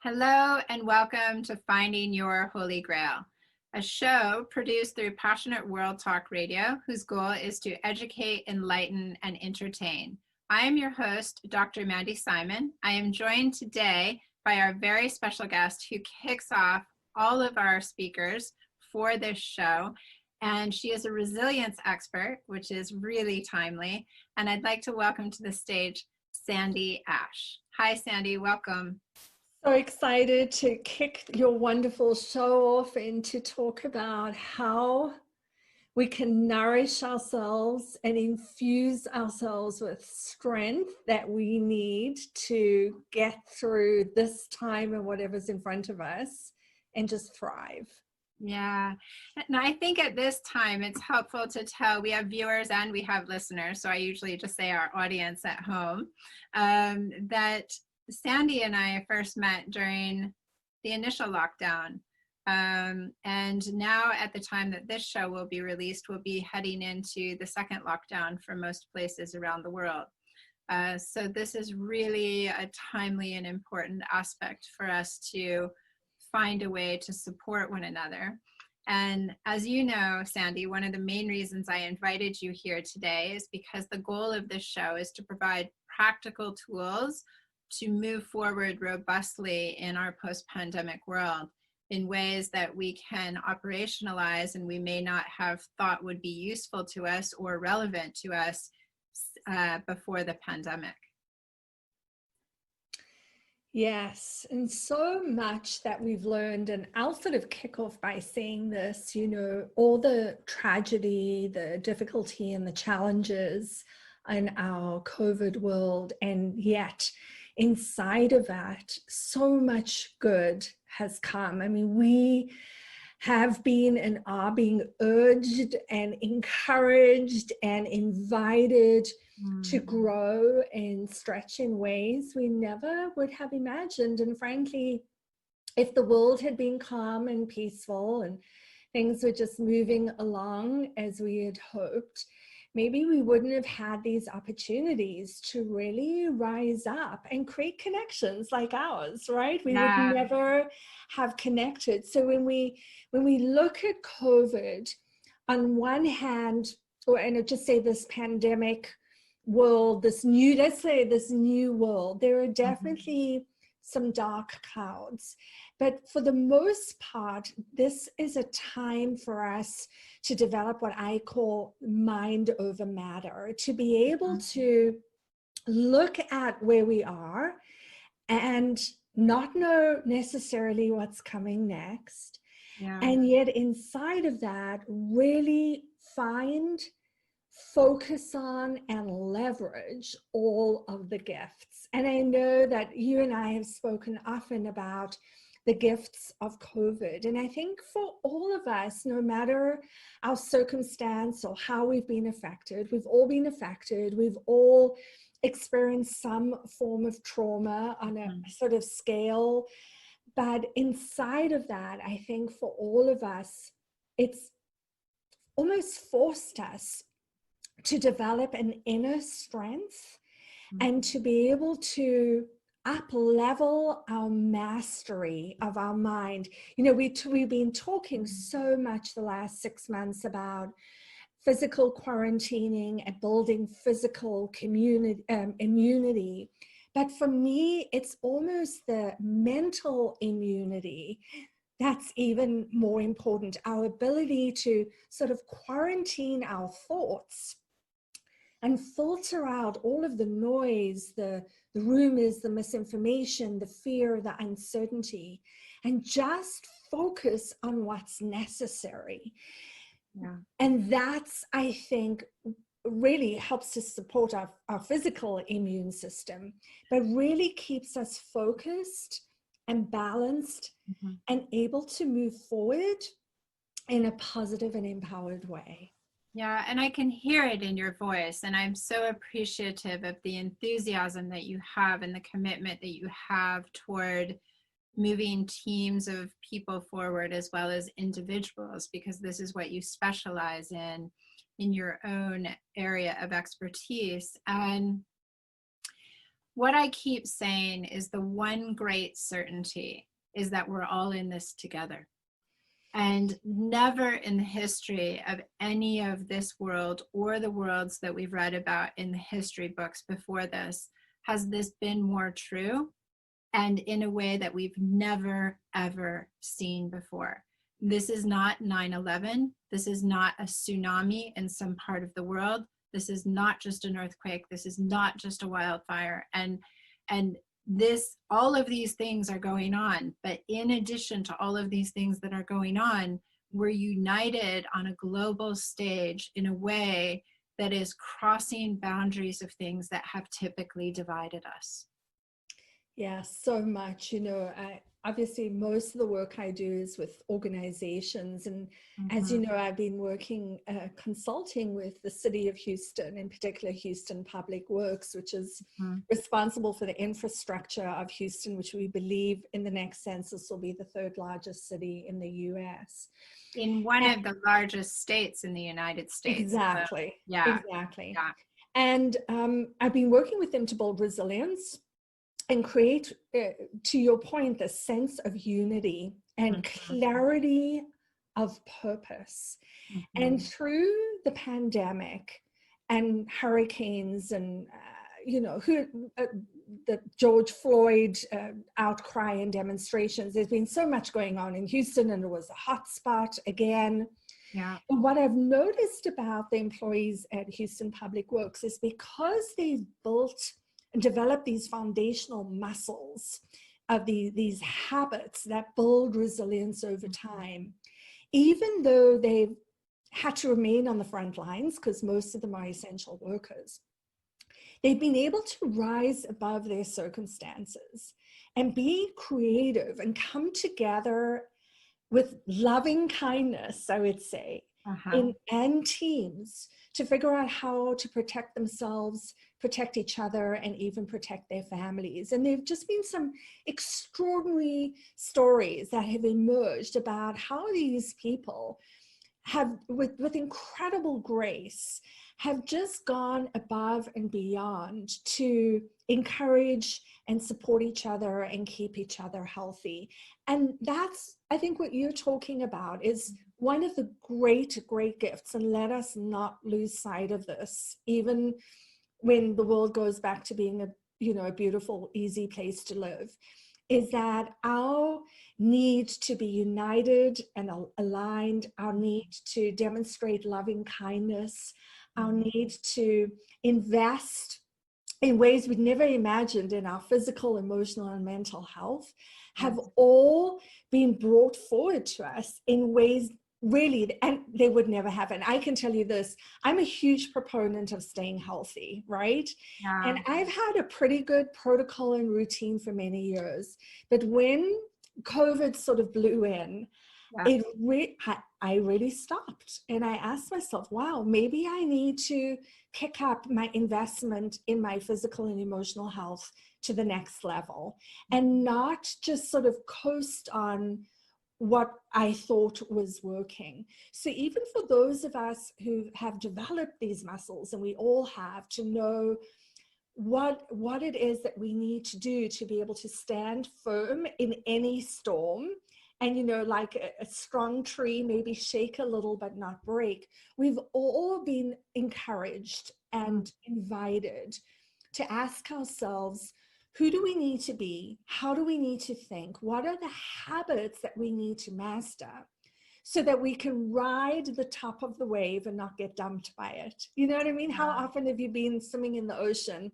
Hello and welcome to Finding Your Holy Grail, a show produced through Passionate World Talk Radio, whose goal is to educate, enlighten, and entertain. I am your host, Dr. Mandy Simon. I am joined today by our very special guest who kicks off all of our speakers for this show. And she is a resilience expert, which is really timely. And I'd like to welcome to the stage Sandy Asch. Hi, Sandy. Welcome. So excited to kick your wonderful show off and to talk about how we can nourish ourselves and infuse ourselves with strength that we need to get through this time and whatever's in front of us and just thrive. Yeah, and I think at this time it's helpful to tell, we have viewers and we have listeners, so I usually just say our audience at home, that Sandy and I first met during the initial lockdown. And now at the time that this show will be released, we'll be heading into the second lockdown for most places around the world. So this is really a timely and important aspect for us to find a way to support one another. And as you know, Sandy, one of the main reasons I invited you here today is because the goal of this show is to provide practical tools to move forward robustly in our post-pandemic world in ways that we can operationalize and we may not have thought would be useful to us or relevant to us before the pandemic. Yes, and so much that we've learned, and I'll sort of kick off by saying this, you know, all the tragedy, the difficulty and the challenges in our COVID world, and yet inside of that, so much good has come. I mean, we have been and are being urged and encouraged and invited to grow and stretch in ways we never would have imagined. And frankly, if the world had been calm and peaceful and things were just moving along as we had hoped, maybe we wouldn't have had these opportunities to really rise up and create connections like ours, right? We would never have connected. So when we look at COVID, on one hand, and I'll just say this pandemic world, this new, let's say this new world, there are definitely some dark clouds. But for the most part, this is a time for us to develop what I call mind over matter, to be able to look at where we are and not know necessarily what's coming next. And yet inside of that, really focus on and leverage all of the gifts. And I know that you and I have spoken often about the gifts of COVID. And I think for all of us, no matter our circumstance or how we've been affected, we've all been affected. We've all experienced some form of trauma on a sort of scale. But inside of that, I think for all of us, it's almost forced us to develop an inner strength and to be able to up-level our mastery of our mind. You know, we've been talking so much the last 6 months about physical quarantining and building physical immunity. But for me, it's almost the mental immunity that's even more important. Our ability to sort of quarantine our thoughts and filter out all of the noise, the rumors, the misinformation, the fear, the uncertainty, and just focus on what's necessary. And that's, I think, really helps to support our physical immune system, but really keeps us focused and balanced and able to move forward in a positive and empowered way. Yeah, and I can hear it in your voice, and I'm so appreciative of the enthusiasm that you have and the commitment that you have toward moving teams of people forward as well as individuals, because this is what you specialize in your own area of expertise. And what I keep saying is the one great certainty is that we're all in this together. And never in the history of any of this world or the worlds that we've read about in the history books before this has this been more true, and in a way that we've never, ever seen before. This is not 9/11. This is not a tsunami in some part of the world. This is not just an earthquake. This is not just a wildfire. And this, all of these things are going on. But in addition to all of these things that are going on, we're united on a global stage in a way that is crossing boundaries of things that have typically divided us. Yeah, so much. Obviously, most of the work I do is with organizations. And as you know, I've been working, consulting with the city of Houston, in particular Houston Public Works, which is responsible for the infrastructure of Houston, which we believe in the next census will be the third largest city in the US. In one of the largest states in the United States. Exactly. So, yeah. Exactly. Yeah. And I've been working with them to build resilience and create, to your point, the sense of unity and clarity of purpose. And through the pandemic and hurricanes and, the George Floyd outcry and demonstrations, there's been so much going on in Houston, and it was a hot spot again. Yeah. And what I've noticed about the employees at Houston Public Works is because they've built and develop these foundational muscles of these habits that build resilience over time, even though they've had to remain on the front lines, because most of them are essential workers, they've been able to rise above their circumstances and be creative and come together with loving kindness, I would say, and teams to figure out how to protect themselves, protect each other, and even protect their families. And there've just been some extraordinary stories that have emerged about how these people have, with incredible grace, have just gone above and beyond to encourage and support each other and keep each other healthy. And that's, I think, what you're talking about is one of the great, great gifts. And let us not lose sight of this, even when the world goes back to being a beautiful, easy place to live, is that our need to be united and aligned, our need to demonstrate loving kindness, our need to invest in ways we'd never imagined in our physical, emotional, and mental health have all been brought forward to us in ways really, and they would never happen. I can tell you this, I'm a huge proponent of staying healthy, right? Yeah. And I've had a pretty good protocol and routine for many years. But when COVID sort of blew in, I really stopped. And I asked myself, wow, maybe I need to pick up my investment in my physical and emotional health to the next level and not just sort of coast on what I thought was working. So even for those of us who have developed these muscles, and we all have, to know what it is that we need to do to be able to stand firm in any storm. And, like a strong tree, maybe shake a little but not break. We've all been encouraged and invited to ask ourselves, who do we need to be? How do we need to think? What are the habits that we need to master so that we can ride the top of the wave and not get dumped by it? You know what I mean? How often have you been swimming in the ocean,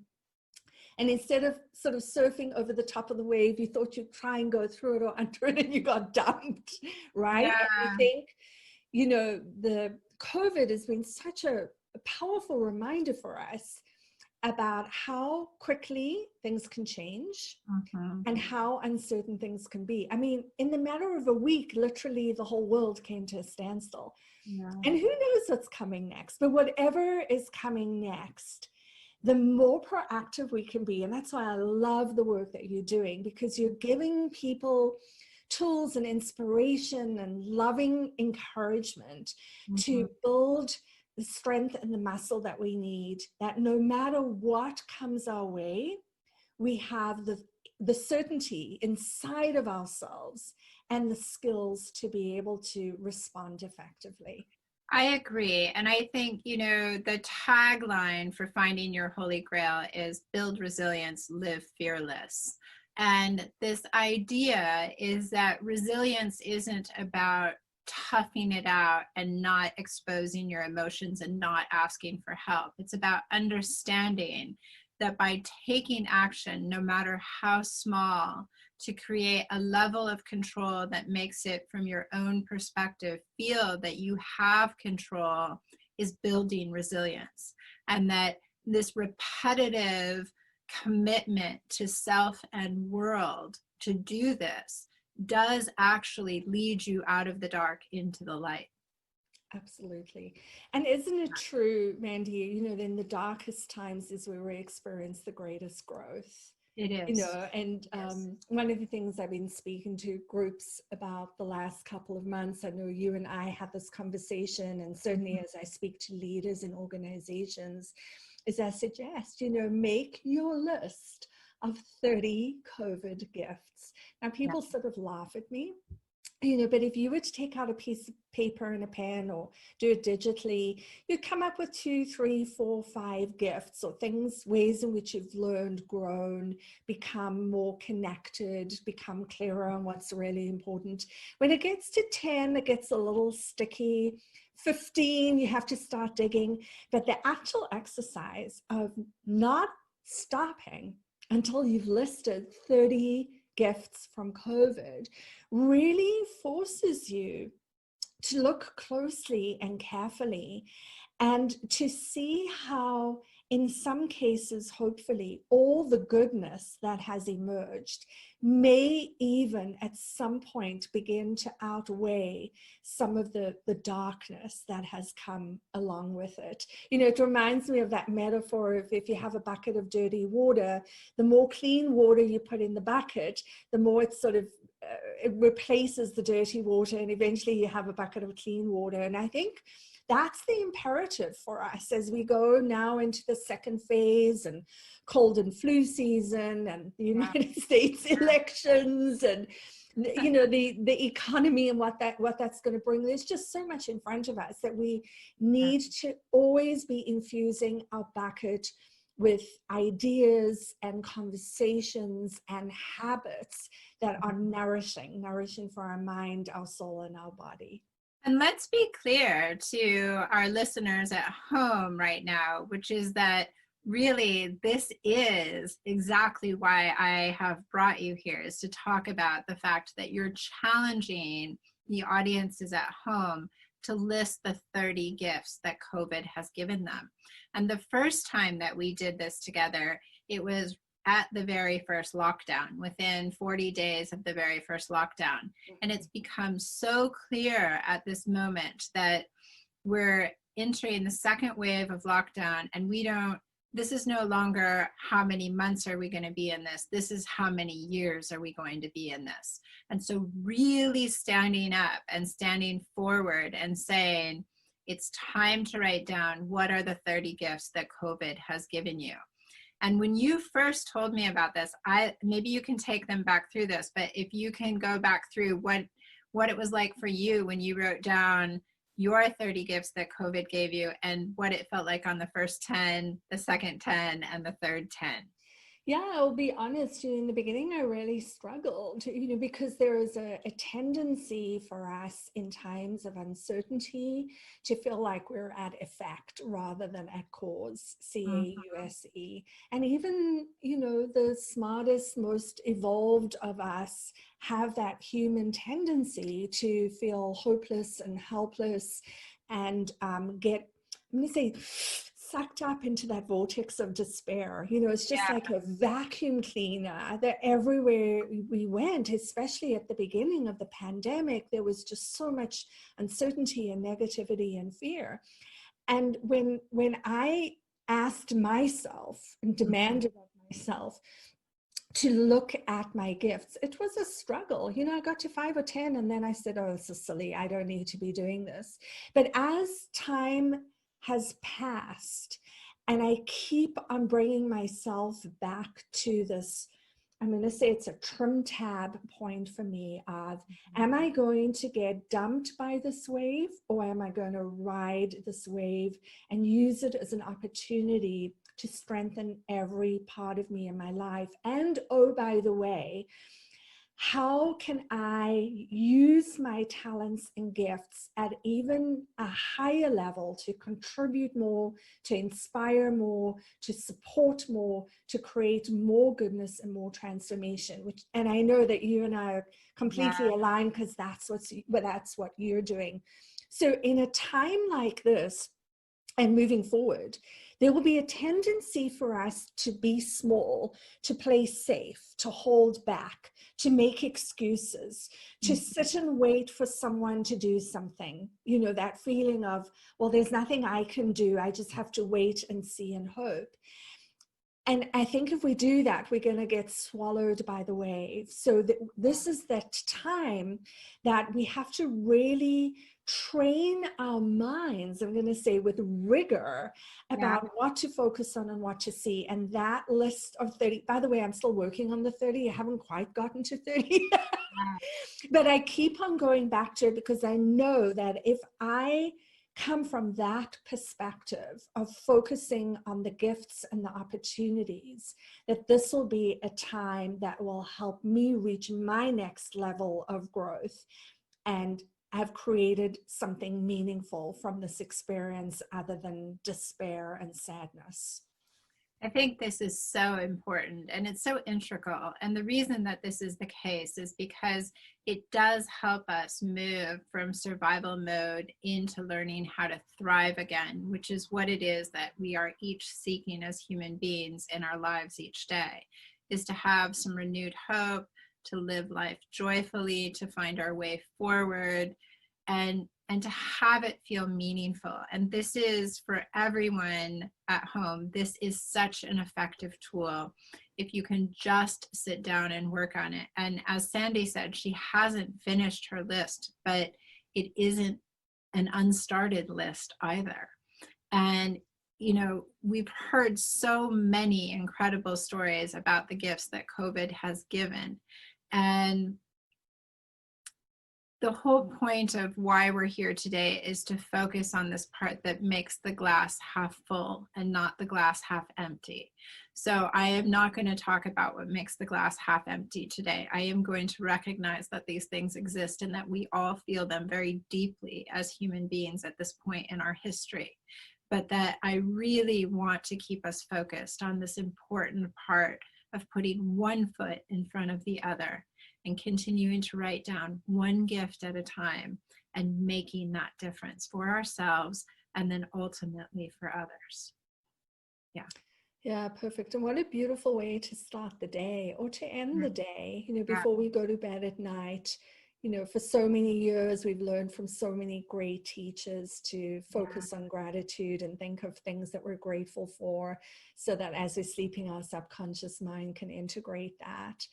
and instead of sort of surfing over the top of the wave, you thought you'd try and go through it or under it, and you got dumped, right? Yeah. And I think, the COVID has been such a powerful reminder for us about how quickly things can change and how uncertain things can be. I mean, in the matter of a week, literally the whole world came to a standstill. Yeah. And who knows what's coming next? But whatever is coming next, the more proactive we can be. And that's why I love the work that you're doing, because you're giving people tools and inspiration and loving encouragement to build the strength and the muscle that we need, that no matter what comes our way, we have the certainty inside of ourselves and the skills to be able to respond effectively. I agree. And I think, the tagline for finding your holy grail is build resilience, live fearless. And this idea is that resilience isn't about toughing it out and not exposing your emotions and not asking for help. It's about understanding that by taking action, no matter how small, to create a level of control that makes it, from your own perspective, feel that you have control, is building resilience. And that this repetitive commitment to self and world to do this does actually lead you out of the dark into the light. Absolutely. And isn't it true, Mandy, that in the darkest times is where we experience the greatest growth? It is. And one of the things I've been speaking to groups about the last couple of months, I know you and I had this conversation, and certainly as I speak to leaders in organizations, is I suggest, make your list of 30 COVID gifts. Now, people sort of laugh at me, but if you were to take out a piece of paper and a pen or do it digitally, you'd come up with 2, 3, 4, 5 gifts, or things, ways in which you've learned, grown, become more connected, become clearer on what's really important. When it gets to 10, it gets a little sticky. 15, you have to start digging. But the actual exercise of not stopping until you've listed 30 gifts from COVID really forces you to look closely and carefully and to see how, in some cases, hopefully, all the goodness that has emerged may even at some point begin to outweigh some of the darkness that has come along with it. It reminds me of that metaphor of, if you have a bucket of dirty water, the more clean water you put in the bucket, the more it sort of it replaces the dirty water, and eventually you have a bucket of clean water. And I think that's the imperative for us as we go now into the second phase and cold and flu season and the United States elections and the economy and what that's going to bring. There's just so much in front of us that we need to always be infusing our bucket with ideas and conversations and habits that are nourishing for our mind, our soul, and our body. And let's be clear to our listeners at home right now, which is that really this is exactly why I have brought you here, is to talk about the fact that you're challenging the audiences at home to list the 30 gifts that COVID has given them. And the first time that we did this together, it was at the very first lockdown, within 40 days of the very first lockdown. And it's become so clear at this moment that we're entering the second wave of lockdown, and this is no longer how many months are we going to be in this. This is how many years are we going to be in this. And so really standing up and standing forward and saying, it's time to write down what are the 30 gifts that COVID has given you. And when you first told me about this, maybe you can take them back through this, but if you can go back through what it was like for you when you wrote down your 30 gifts that COVID gave you, and what it felt like on the first 10, the second 10, and the third 10. Yeah, I'll be honest, in the beginning, I really struggled, because there is a tendency for us in times of uncertainty to feel like we're at effect rather than at cause, CAUSE. And even, the smartest, most evolved of us have that human tendency to feel hopeless and helpless and get, I'm going to say, sucked up into that vortex of despair. It's just like a vacuum cleaner that everywhere we went, especially at the beginning of the pandemic, there was just so much uncertainty and negativity and fear. And when I asked myself and demanded of myself to look at my gifts, it was a struggle. I got to 5 or 10 and then I said, oh, this is silly. I don't need to be doing this. But as time has passed And I keep on bringing myself back to this, I'm going to say it's a trim tab point for me of, am I going to get dumped by this wave, or am I going to ride this wave and use it as an opportunity to strengthen every part of me in my life? And oh, by the way, how can I use my talents and gifts at even a higher level to contribute more, to inspire more, to support more, to create more goodness and more transformation? And I know that you and I are completely aligned, because that's what you're doing. So in a time like this, and moving forward, there will be a tendency for us to be small, to play safe, to hold back, to make excuses, to sit and wait for someone to do something. You know, that feeling of, well, there's nothing I can do. I just have to wait and see and hope. And I think if we do that, we're going to get swallowed by the wave. So this is that time that we have to really train our minds, I'm going to say with rigor, about what to focus on and what to see. And that list of 30, by the way, I'm still working on the 30. I haven't quite gotten to 30, but I keep on going back to it, because I know that if I come from that perspective of focusing on the gifts and the opportunities, that this will be a time that will help me reach my next level of growth and have created something meaningful from this experience other than despair and sadness. I think this is so important, and it's so integral. And the reason that this is the case is because it does help us move from survival mode into learning how to thrive again, which is what it is that we are each seeking as human beings in our lives each day, is to have some renewed hope, to live life joyfully, to find our way forward, and to have it feel meaningful. And this is for everyone at home. This is such an effective tool if you can just sit down and work on it. And as Sandy said, she hasn't finished her list, but it isn't an unstarted list either. And you know, we've heard so many incredible stories about the gifts that COVID has given. And the whole point of why we're here today is to focus on this part that makes the glass half full and not the glass half empty. So I am not going to talk about what makes the glass half empty today. I am going to recognize that these things exist and that we all feel them very deeply as human beings at this point in our history. But that I really want to keep us focused on this important part of putting one foot in front of the other and continuing to write down one gift at a time and making that difference for ourselves and then ultimately for others. Yeah, perfect. And what a beautiful way to start the day or to end the day, you know, before we go to bed at night. You know, for so many years, we've learned from so many great teachers to focus on gratitude and think of things that we're grateful for, so that as we're sleeping, our subconscious mind can integrate that.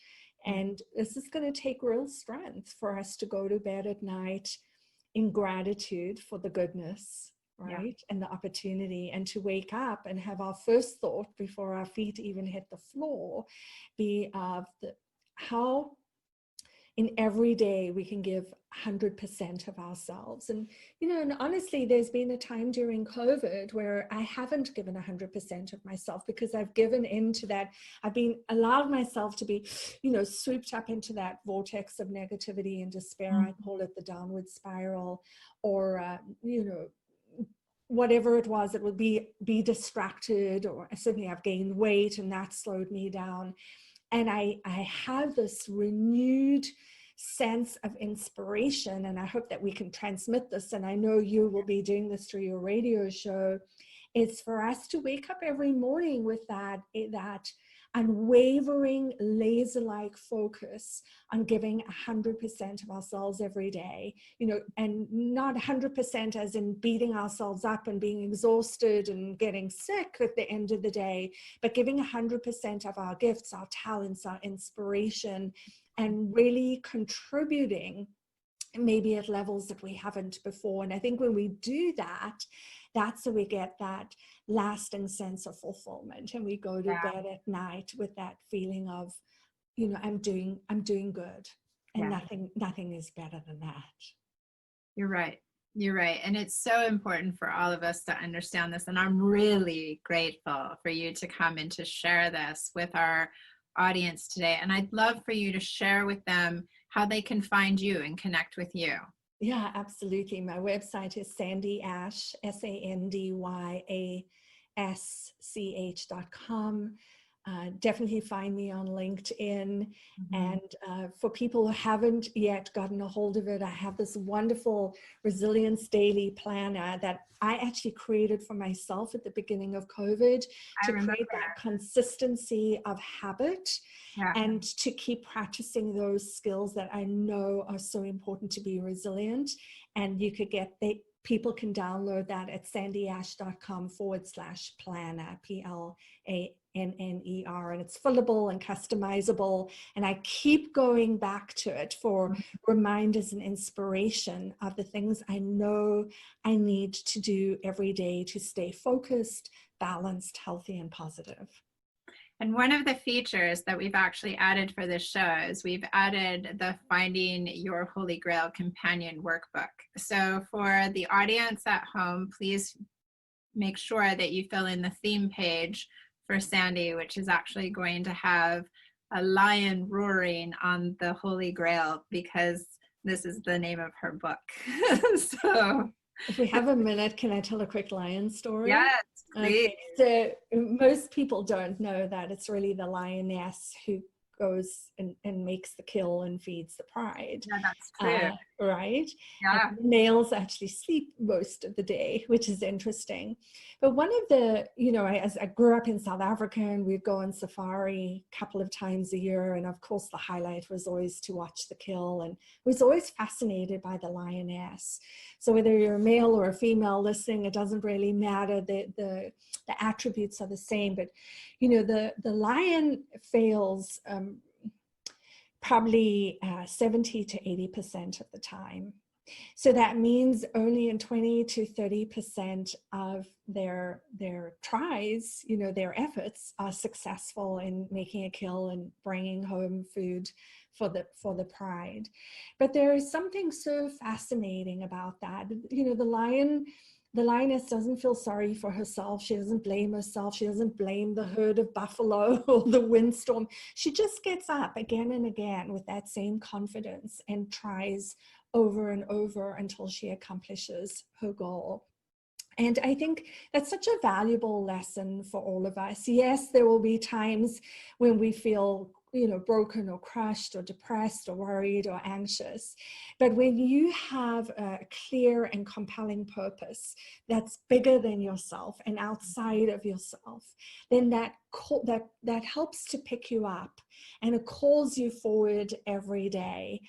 And this is going to take real strength for us to go to bed at night in gratitude for the goodness, right? And the opportunity, and to wake up and have our first thought before our feet even hit the floor be of how in every day we can give 100% of ourselves. And, you know, and honestly, there's been a time during COVID where I haven't given 100% of myself, because I've given into that. I've been allowed myself to be, you know, swooped up into that vortex of negativity and despair. I call it the downward spiral, or, you know, whatever it was, it would be distracted, or certainly I've gained weight and that slowed me down. And I have this renewed sense of inspiration, and I hope that we can transmit this, and I know you will be doing this through your radio show. It's for us to wake up every morning with that unwavering, laser-like focus on giving 100% of ourselves every day, you know, and not 100% as in beating ourselves up and being exhausted and getting sick at the end of the day, but giving 100% of our gifts, our talents, our inspiration, and really contributing maybe at levels that we haven't before. And I think when we do that, that's when we get that lasting sense of fulfillment, and we go to bed at night with that feeling of, you know, I'm doing good, and nothing is better than that. You're right. You're right. And it's so important for all of us to understand this. And I'm really grateful for you to come and to share this with our audience today. And I'd love for you to share with them how they can find you and connect with you. Yeah, absolutely. My website is Sandy Asch, SandyAschch.com. Definitely find me on LinkedIn. And for people who haven't yet gotten a hold of it, I have this wonderful Resilience Daily Planner that I actually created for myself at the beginning of COVID to create that consistency of habit and to keep practicing those skills that I know are so important to be resilient. And you could get, people can download that at sandyasch.com/planner, PLANNER, and it's fillable and customizable. And I keep going back to it for reminders and inspiration of the things I know I need to do every day to stay focused, balanced, healthy, and positive. And one of the features that we've actually added for this show is we've added the Finding Your Holy Grail companion workbook. So for the audience at home, please make sure that you fill in the theme page for Sandy, which is actually going to have a lion roaring on the Holy Grail, because this is the name of her book. So if we have a minute, can I tell a quick lion story? Yes, please. Okay. So most people don't know that it's really the lioness who goes and makes the kill and feeds the pride. Yeah, that's true. Right? Yeah. And the males actually sleep most of the day, which is interesting. But one of the, you know, as I grew up in South Africa, and we'd go on safari a couple of times a year. And of course, the highlight was always to watch the kill. And I was always fascinated by the lioness. So whether you're a male or a female listening, it doesn't really matter. The attributes are the same. But, you know, the lion fails probably 70 to 80% of the time. So that means only in 20 to 30% of their tries, you know, their efforts are successful in making a kill and bringing home food for the pride. But there is something so fascinating about that. You know, the lioness doesn't feel sorry for herself. She doesn't blame herself. She doesn't blame the herd of buffalo or the windstorm. She just gets up again and again with that same confidence and tries over and over until she accomplishes her goal. And I think that's such a valuable lesson for all of us. Yes, there will be times when we feel, you know, broken or crushed or depressed or worried or anxious. But when you have a clear and compelling purpose that's bigger than yourself and outside of yourself, then that helps to pick you up, and it calls you forward every day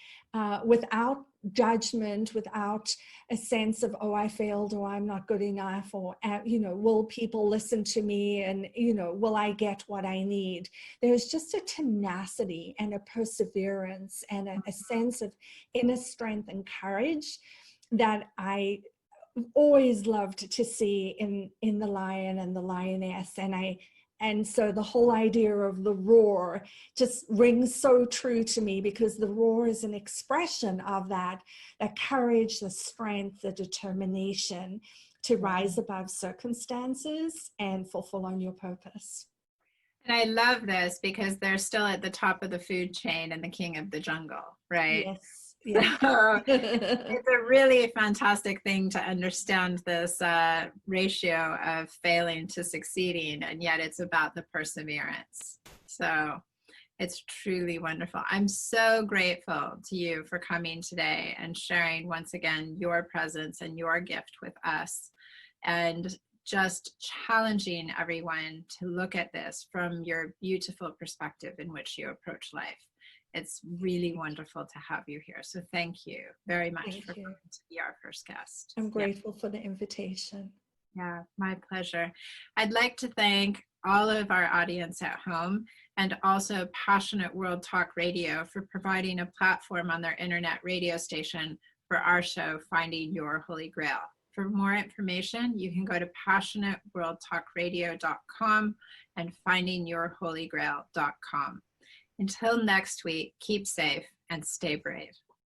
without judgment, without a sense of, oh, I failed, or I'm not good enough, or, you know, will people listen to me, and, you know, will I get what I need? There's just a tenacity and a perseverance and a sense of inner strength and courage that I always loved to see in the lion and the lioness. And so the whole idea of the roar just rings so true to me, because the roar is an expression of that courage, the strength, the determination to rise above circumstances and fulfill on your purpose. And I love this because they're still at the top of the food chain and the king of the jungle, right? Yes. Yeah. So it's a really fantastic thing to understand this ratio of failing to succeeding, and yet it's about the perseverance. So it's truly wonderful. I'm so grateful to you for coming today and sharing once again your presence and your gift with us, and just challenging everyone to look at this from your beautiful perspective in which you approach life. It's really wonderful to have you here. So thank you very much for coming to be our first guest. I'm grateful for the invitation. Yeah, my pleasure. I'd like to thank all of our audience at home. and also Passionate World Talk Radio for providing a platform on their internet radio station for our show, Finding Your Holy Grail. For more information, you can go to passionateworldtalkradio.com and findingyourholygrail.com. Until next week, keep safe and stay brave.